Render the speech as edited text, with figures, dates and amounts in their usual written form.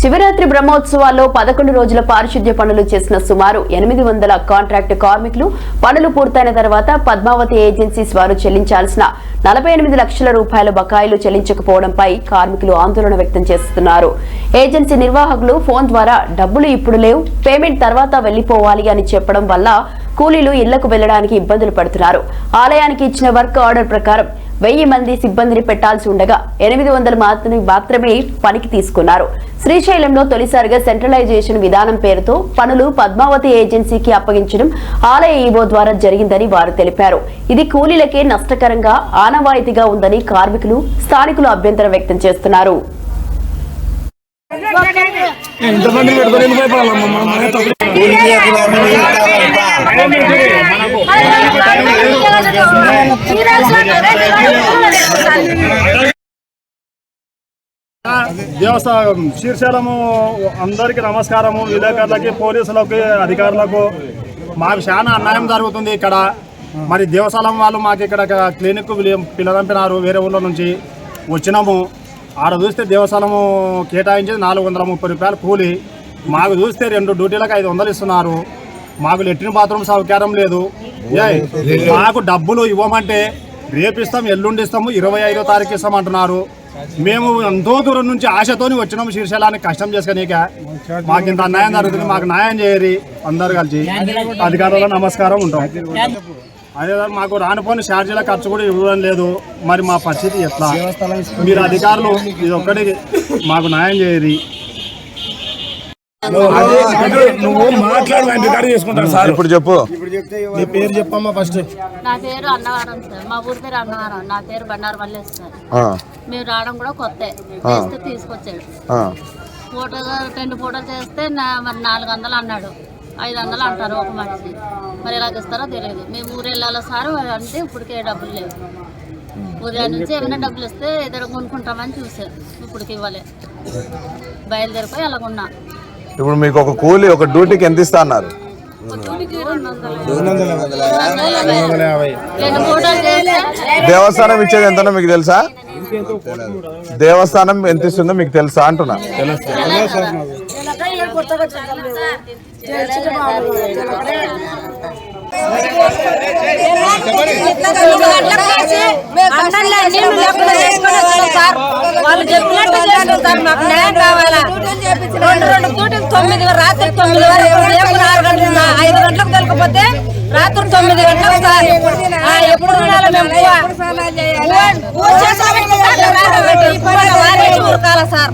శివరాత్రి బ్రహ్మోత్సవాల్లో 11 రోజుల పారిశుద్ధ్య పనులు చేసిన సుమారు 800 కాంట్రాక్ట్ కార్మికులు పనులు పూర్తయిన తర్వాత పద్మావతి ఏజెన్సీస్ వారు చెల్లించాల్సిన 48 లక్షల రూపాయల బకాయిలు చెల్లించకపోవడంపై కార్మికులు ఆందోళన వ్యక్తం చేస్తున్నారు. ఏజెన్సీ నిర్వాహకులు ఫోన్ ద్వారా డబ్బులు ఇప్పుడు లేవు, పేమెంట్ తర్వాత వెళ్లిపోవాలి అని చెప్పడం వల్ల కూలీలు ఇళ్లకు వెళ్లడానికి ఇబ్బందులు పడుతున్నారు. ఆలయానికి ఇచ్చిన వర్క్ ఆర్డర్ ప్రకారం 1000 మంది సిబ్బందిని పెట్టాల్సి ఉండగా 800 మాత్రమే పనికి తీసుకున్నారు. శ్రీశైలంలో తొలిసారిగా సెంట్రలైజేషన్ విధానం పేరుతో పనులు పద్మావతి ఏజెన్సీకి అప్పగించడం ఆలయ ఈవో ద్వారా జరిగిందని వారు తెలిపారు. ఇది కూలీలకే నష్టకరంగా ఆనవాయితీగా ఉందని కార్మికులు, స్థానికులు అభ్యంతరం వ్యక్తం చేస్తున్నారు. దేవస్థానం శ్రీశైలము అందరికీ నమస్కారము. విలేకరులకి, పోలీసులకి, అధికారులకు మాకు చాలా అన్యాయం జరుగుతుంది ఇక్కడ. మరి దేవస్థానం వాళ్ళు మాకు ఇక్కడ క్లినిక్ పిల్లదంపినారు. వేరే ఊళ్ళో నుంచి వచ్చినాము. ఆడ చూస్తే దేవస్థానము కేటాయించేది 430 రూపాయలు కూలి. మాకు చూస్తే 2 డ్యూటీలకు 500 ఇస్తున్నారు. మాకు లెట్రిన్ బాత్రూమ్ సౌకర్యం లేదు. మాకు డబ్బులు ఇవ్వమంటే రేపు ఇస్తాం, ఎల్లుండి ఇస్తాము, 25వ తారీఖు ఇస్తామంటున్నారు. మేము ఎంతో దూరం నుంచి ఆశతోని వచ్చినాము శ్రీశైలానికి కష్టం చేసుకునేక. మాకు ఇంత అన్యాయం జరుగుతుంది. మాకు న్యాయం చేయరి అందరు కలిసి. అధికారులకు నమస్కారం ఉంటాం. అదే మాకు రానిపోని ఛార్జీల ఖర్చు కూడా ఇవ్వడం లేదు. మరి మా పరిస్థితి ఎట్లా? మీరు అధికారులు ఇది ఒక్కటి మాకు న్యాయం చేయరి. ఇప్పుడు చెప్పు, నీ పేరు చెప్పమ్మా ఫస్ట్. నా పేరు అన్నవరం సార్. మా ఊరి పేరు అన్నవరం. నా పేరు బండారు మల్లేష్ సార్. మేము రావడం కూడా కొత్త తీసుకొచ్చాడు. ఫోటో 2 ఫోటోలు చేస్తే మరి 400 అన్నాడు. 500 అంటారు ఒక మనిషి. మరి ఎలాగ ఇస్తారో తెలియదు. మేము ఊరు వెళ్ళాలి సార్ అంటే ఇప్పటికే డబ్బులు లేవు. ఉదయం నుంచి ఏమైనా డబ్బులు ఇస్తే ఏదైనా కొనుక్కుంటామని చూసాం. ఇప్పటికి ఇవ్వలే. బయలుదేరిపోయి అలాగున్నా. ఇప్పుడు మీకు ఒక కూలి ఒక డ్యూటీకి ఎంత ఇస్తా అన్నారు? దేవస్థానం ఇచ్చేది ఎంతనో మీకు తెలుసా? దేవస్థానం ఎంత ఇస్తుందో మీకు తెలుసా అంటున్నా. వాళ్ళు చెప్పినట్టు చేస్తారు. మాకు న్యాయం కావాలా? 2 పూటలు 9 రాత్రి 9 వరకు 6 గంటలు 5 గంటలకు దొరకపోతే రాత్రి 9 గంటలకు సార్. ఎప్పుడు ఊరకాల సార్.